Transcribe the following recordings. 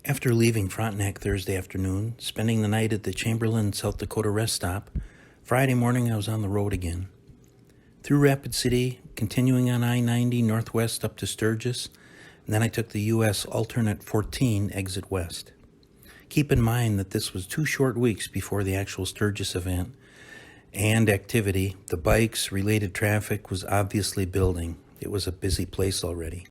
After leaving Frontenac Thursday afternoon, spending the night at the Chamberlain, South Dakota rest stop, Friday morning I was on the road again. Through Rapid City, continuing on I-90 northwest up to Sturgis, and then I took the U.S. alternate 14 exit west. Keep in mind that this was 2 short weeks before the actual Sturgis event and activity. The bikes, related traffic was obviously building. It was a busy place already.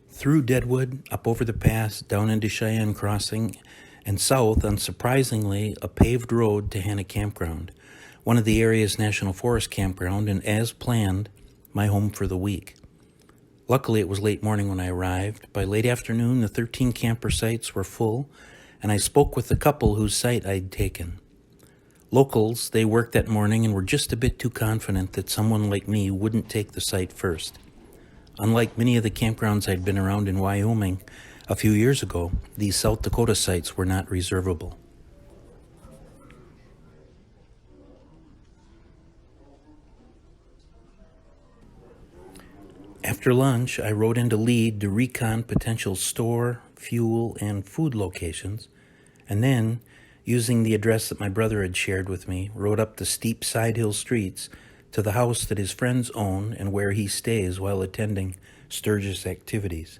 Through Deadwood, up over the pass, down into Cheyenne Crossing, and south on, surprisingly, a paved road to Hanna Campground, one of the area's National Forest Campground, and as planned, my home for the week. Luckily, it was late morning when I arrived. By late afternoon, the 13 camper sites were full, and I spoke with the couple whose site I'd taken. Locals, they worked that morning and were just a bit too confident that someone like me wouldn't take the site first. Unlike many of the campgrounds I'd been around in Wyoming a few years ago, these South Dakota sites were not reservable. After lunch, I rode into Lead to recon potential store, fuel, and food locations, and then, using the address that my brother had shared with me, rode up the steep side hill streets to the house that his friends own and where he stays while attending Sturgis activities.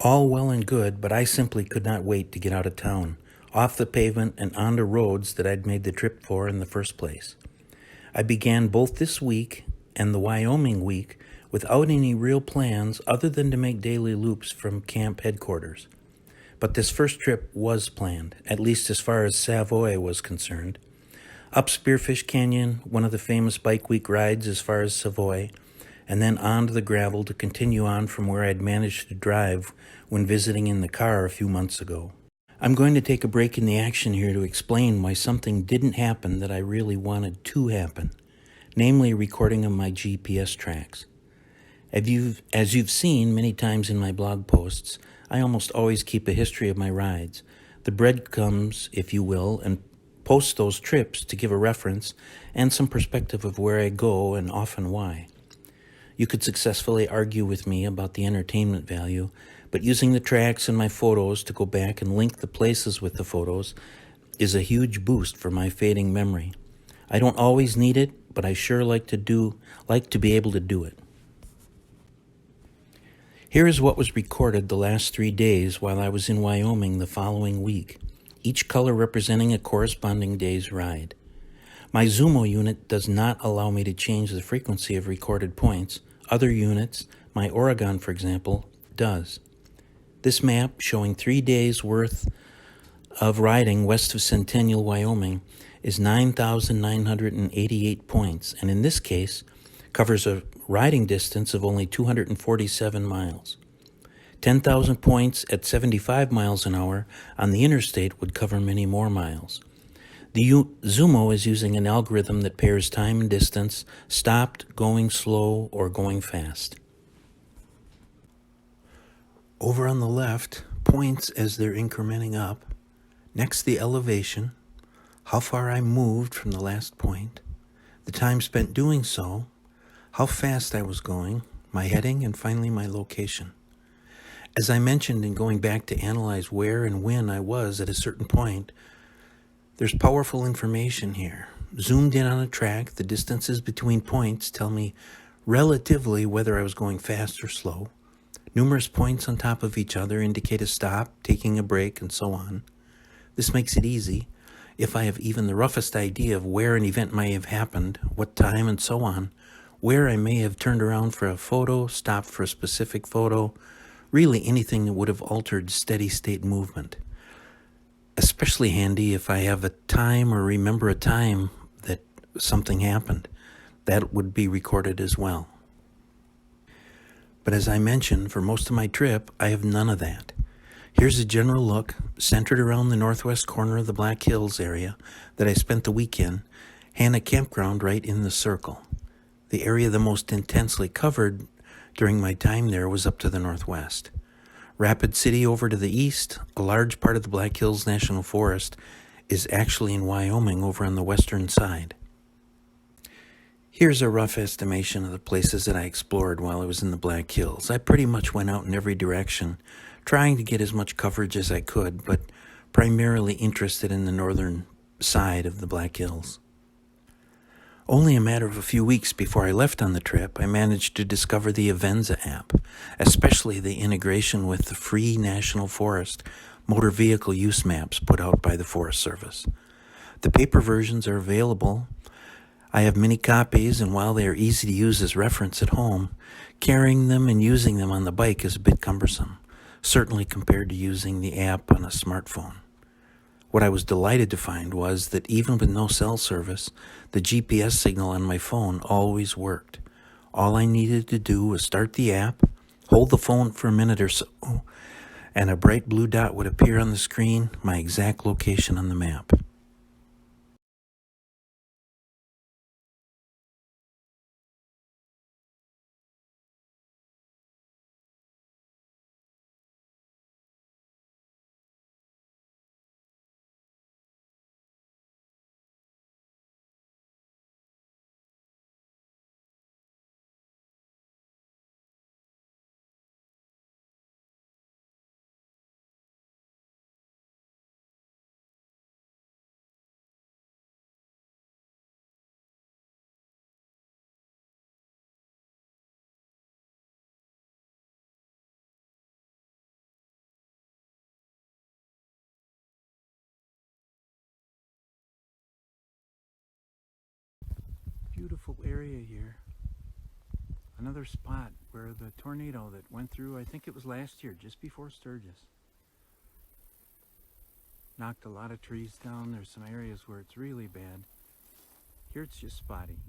All well and good, but I simply could not wait to get out of town, off the pavement and onto roads that I'd made the trip for in the first place. I began both this week and the Wyoming week without any real plans other than to make daily loops from camp headquarters. But this first trip was planned, at least as far as Savoy was concerned. Up Spearfish Canyon, one of the famous Bike Week rides as far as Savoy, and then on to the gravel to continue on from where I'd managed to drive when visiting in the car a few months ago. I'm going to take a break in the action here to explain why something didn't happen that I really wanted to happen, namely recording of my GPS tracks. As you've seen many times in my blog posts, I almost always keep a history of my rides, the breadcrumbs, if you will, and post those trips to give a reference and some perspective of where I go and often why. You could successfully argue with me about the entertainment value, but using the tracks and my photos to go back and link the places with the photos is a huge boost for my fading memory. I don't always need it, but I sure like to be able to do it. Here is what was recorded the last 3 days while I was in Wyoming the following week, each color representing a corresponding day's ride. My Zumo unit does not allow me to change the frequency of recorded points. Other units, my Oregon for example, does. This map, showing 3 days worth of riding west of Centennial, Wyoming, is 9,988 points, and in this case, covers a riding distance of only 247 miles. 10,000 points at 75 miles an hour on the interstate would cover many more miles. The Zumo is using an algorithm that pairs time and distance, stopped, going slow, or going fast. Over on the left, points as they're incrementing up. Next, the elevation, how far I moved from the last point, the time spent doing so, how fast I was going, my heading, and finally my location. As I mentioned in going back to analyze where and when I was at a certain point, there's powerful information here. Zoomed in on a track, the distances between points tell me relatively whether I was going fast or slow. Numerous points on top of each other indicate a stop, taking a break, and so on. This makes it easy, if I have even the roughest idea of where an event may have happened, what time, and so on, where I may have turned around for a photo, stopped for a specific photo, really anything that would have altered steady state movement. Especially handy if I have a time or remember a time that something happened. That would be recorded as well. But as I mentioned, for most of my trip, I have none of that. Here's a general look, centered around the northwest corner of the Blackhills area that I spent the week in, Hanna Campground right in the circle. The area the most intensely covered during my time there was up to the northwest. Rapid City over to the east, a large part of the Blackhills National Forest, is actually in Wyoming over on the western side. Here's a rough estimation of the places that I explored while I was in the Black Hills. I pretty much went out in every direction, trying to get as much coverage as I could, but primarily interested in the northern side of the Black Hills. Only a matter of a few weeks before I left on the trip, I managed to discover the Avenza app, especially the integration with the free National Forest motor vehicle use maps put out by the Forest Service. The paper versions are available. I have many copies, and while they are easy to use as reference at home, carrying them and using them on the bike is a bit cumbersome, certainly compared to using the app on a smartphone. What I was delighted to find was that even with no cell service, the GPS signal on my phone always worked. All I needed to do was start the app, hold the phone for a minute or so, and a bright blue dot would appear on the screen, my exact location on the map. Beautiful area here. Another spot where the tornado that went through, I think it was last year, just before Sturgis, knocked a lot of trees down. There's some areas where it's really bad. Here it's just spotty.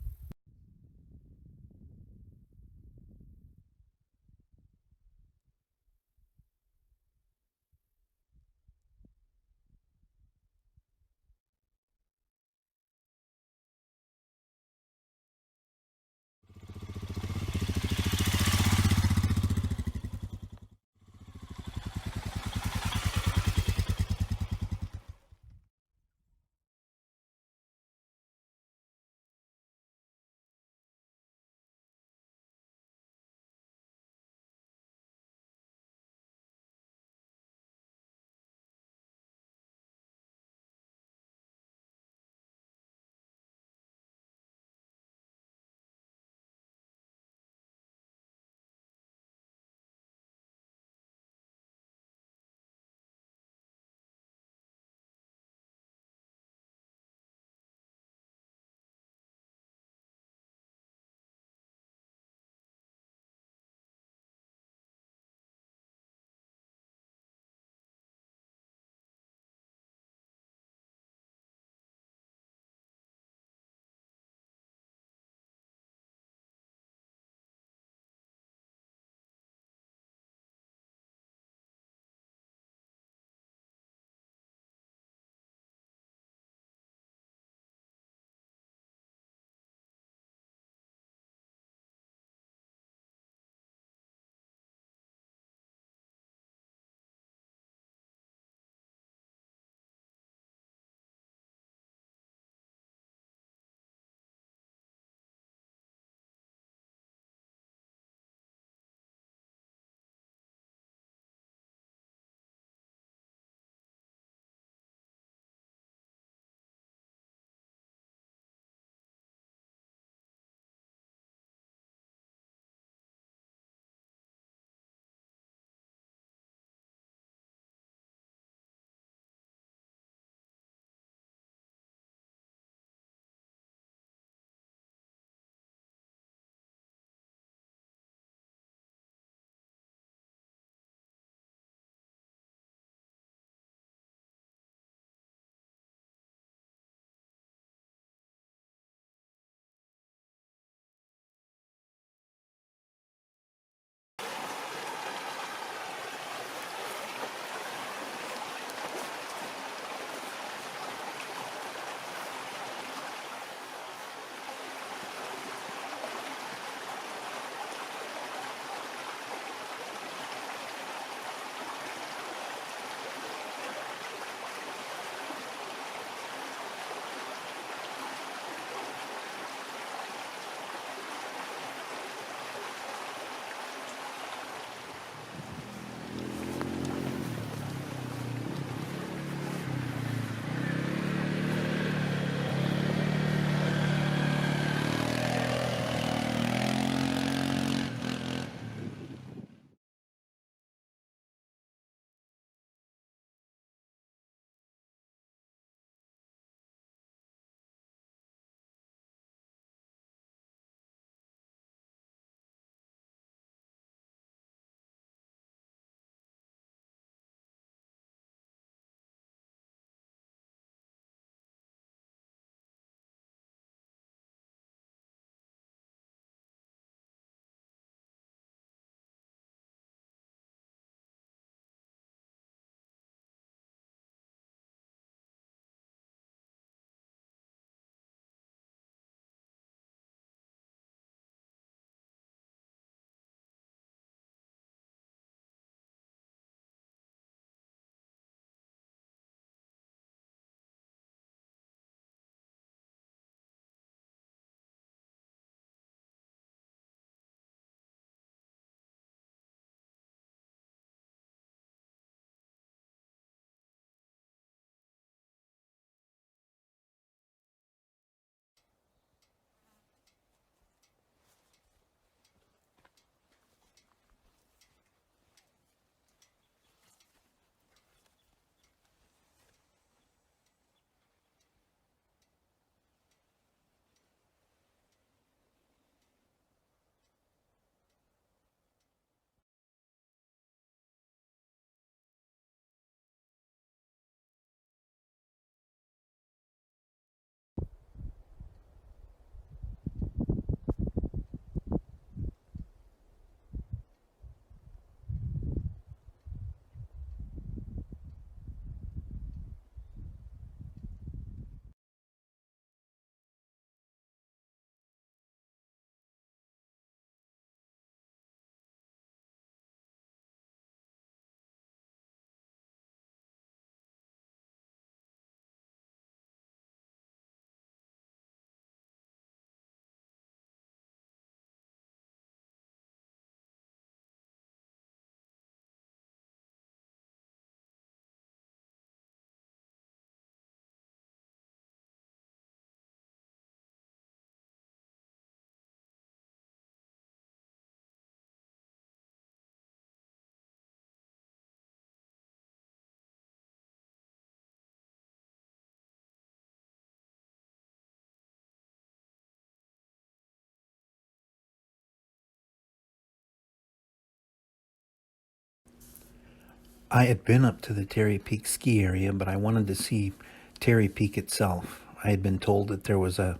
I had been up to the Terry Peak ski area, but I wanted to see Terry Peak itself. I had been told that there was a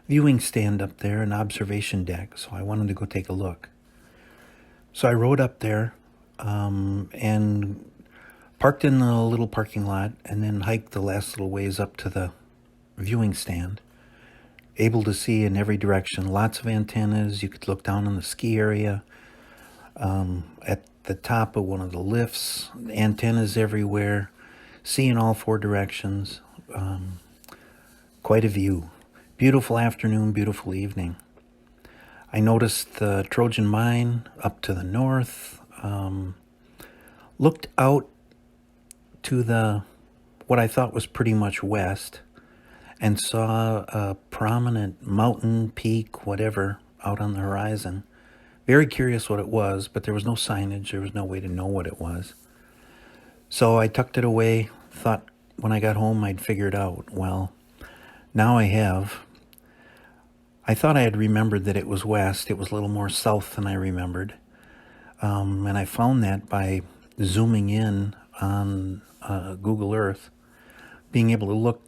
viewing stand up there, an observation deck, so I wanted to go take a look. So I rode up there and parked in the little parking lot and then hiked the last little ways up to the viewing stand. Able to see in every direction, lots of antennas. You could look down on the ski area. At the top of one of the lifts, antennas everywhere, see in all four directions. Quite a view. Beautiful afternoon, beautiful evening. I noticed the Trojan Mine up to the north. Looked out to the what I thought was pretty much west, and saw a prominent mountain, peak, whatever, out on the horizon. Very curious what it was, but there was no signage. There was no way to know what it was. So I tucked it away, thought when I got home I'd figure it out. Well, now I have. I thought I had remembered that it was west. It was a little more south than I remembered. And I found that by zooming in on Google Earth, being able to look,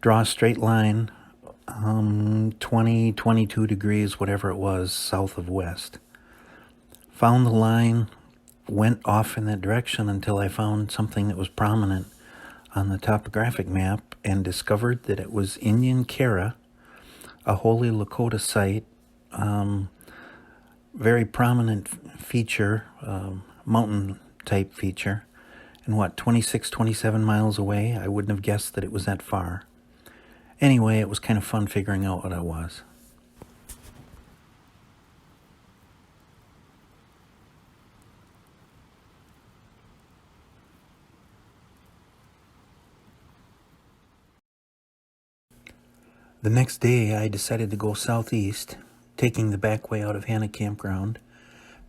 draw a straight line, 20, 22 degrees, whatever it was, south of west. Found the line, went off in that direction until I found something that was prominent on the topographic map and discovered that it was Indian Kara, a holy Lakota site, very prominent feature, mountain type feature. And 26, 27 miles away? I wouldn't have guessed that it was that far. Anyway, it was kind of fun figuring out what it was. The next day, I decided to go southeast, taking the back way out of Hannah Campground,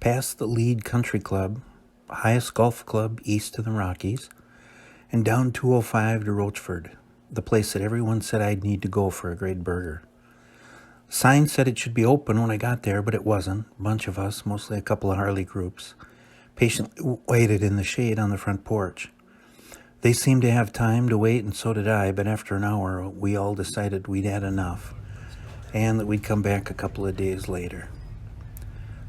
past the Lead Country Club, highest golf club east of the Rockies, and down 205 to Rochford, the place that everyone said I'd need to go for a great burger. Sign said it should be open when I got there, but it wasn't. A bunch of us, mostly a couple of Harley groups, patiently waited in the shade on the front porch. They seemed to have time to wait, and so did I, but after an hour, we all decided we'd had enough, and that we'd come back a couple of days later.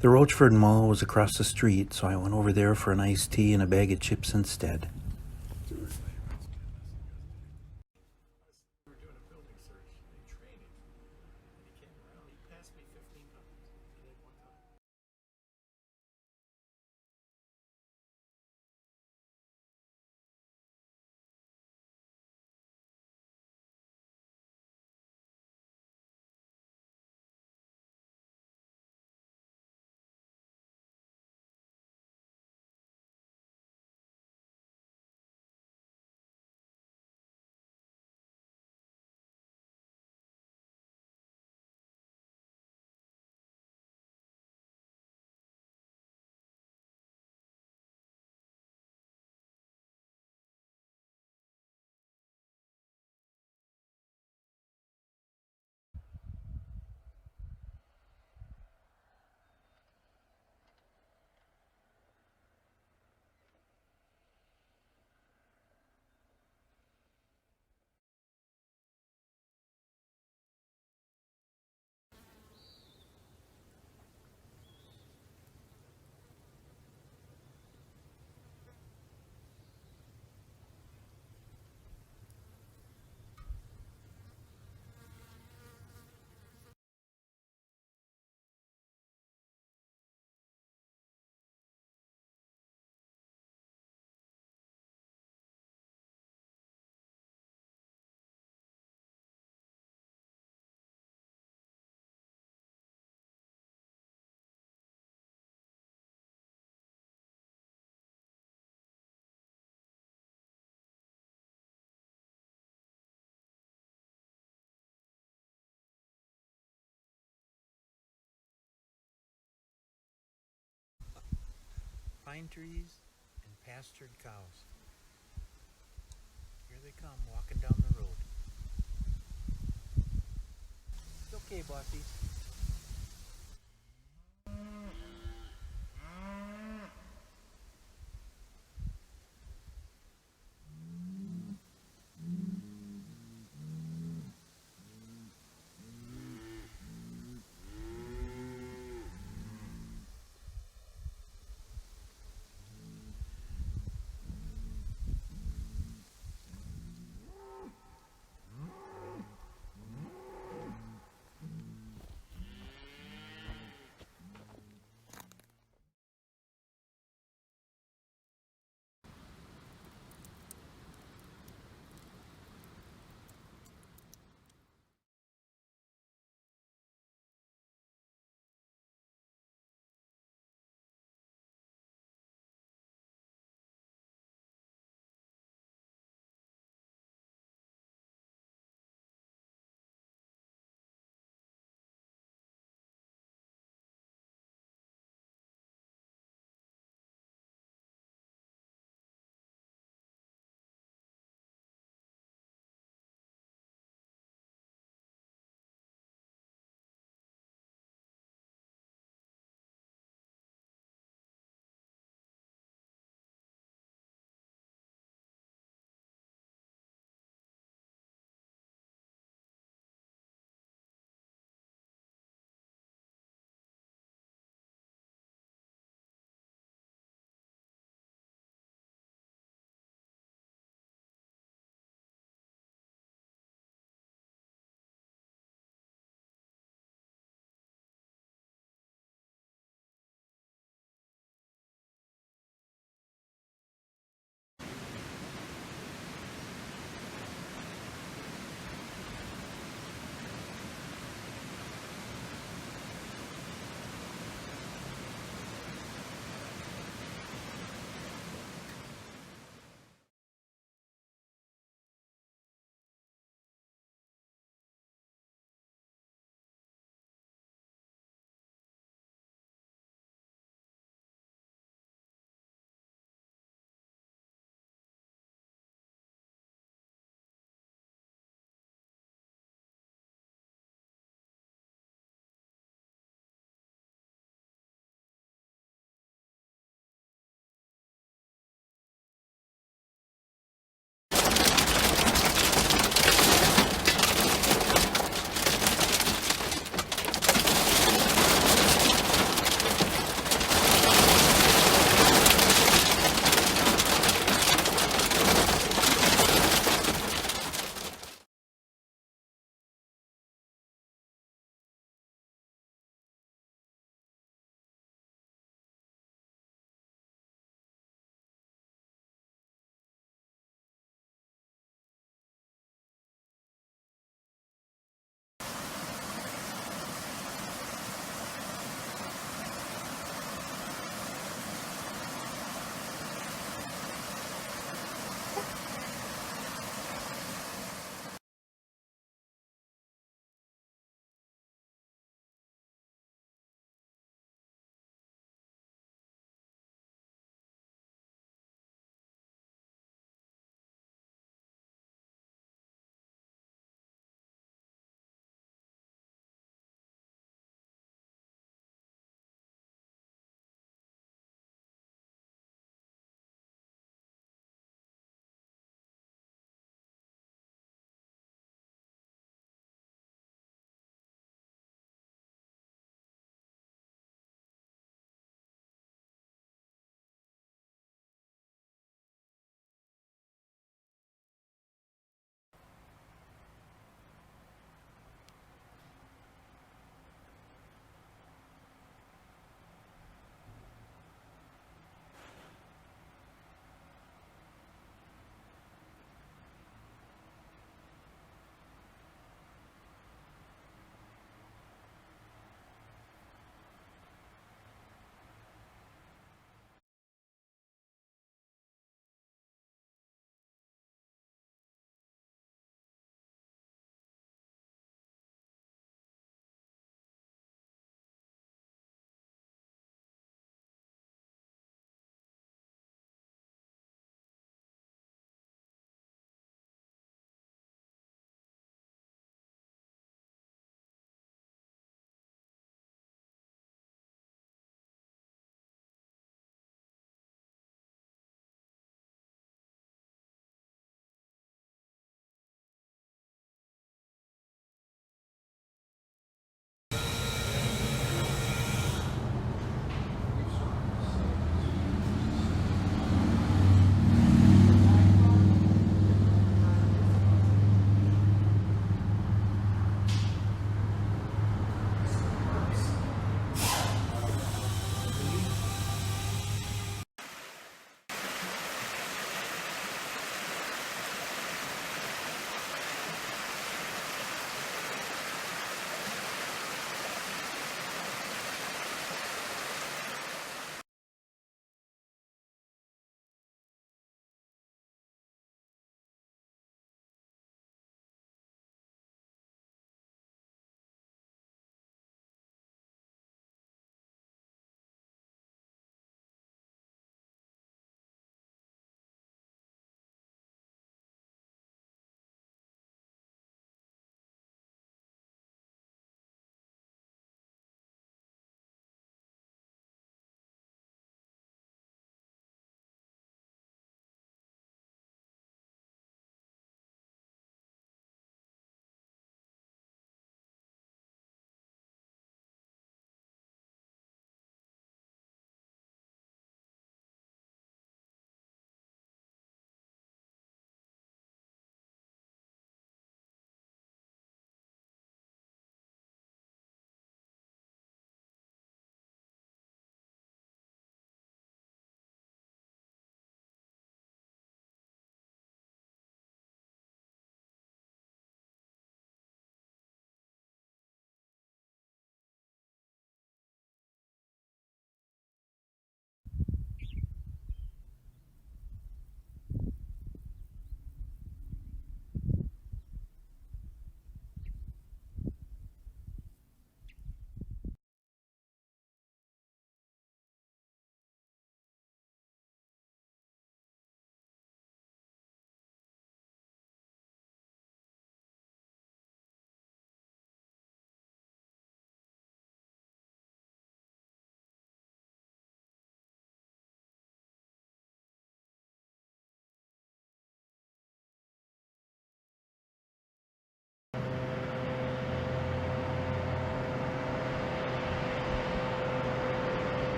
The Rochford Mall was across the street, so I went over there for an iced tea and a bag of chips instead. Pine trees and pastured cows. Here they come, walking down the road. It's okay, bossies.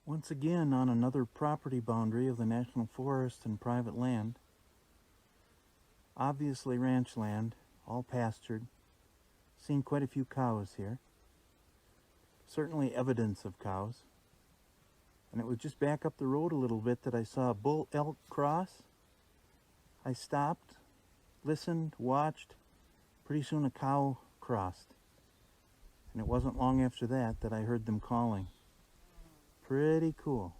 Once again on another property boundary of the National Forest and private land. Obviously ranch land, all pastured. Seen quite a few cows here. Certainly evidence of cows. And it was just back up the road a little bit that I saw a bull elk cross. I stopped, listened, watched. Pretty soon a cow crossed. And it wasn't long after that that I heard them calling. Pretty cool.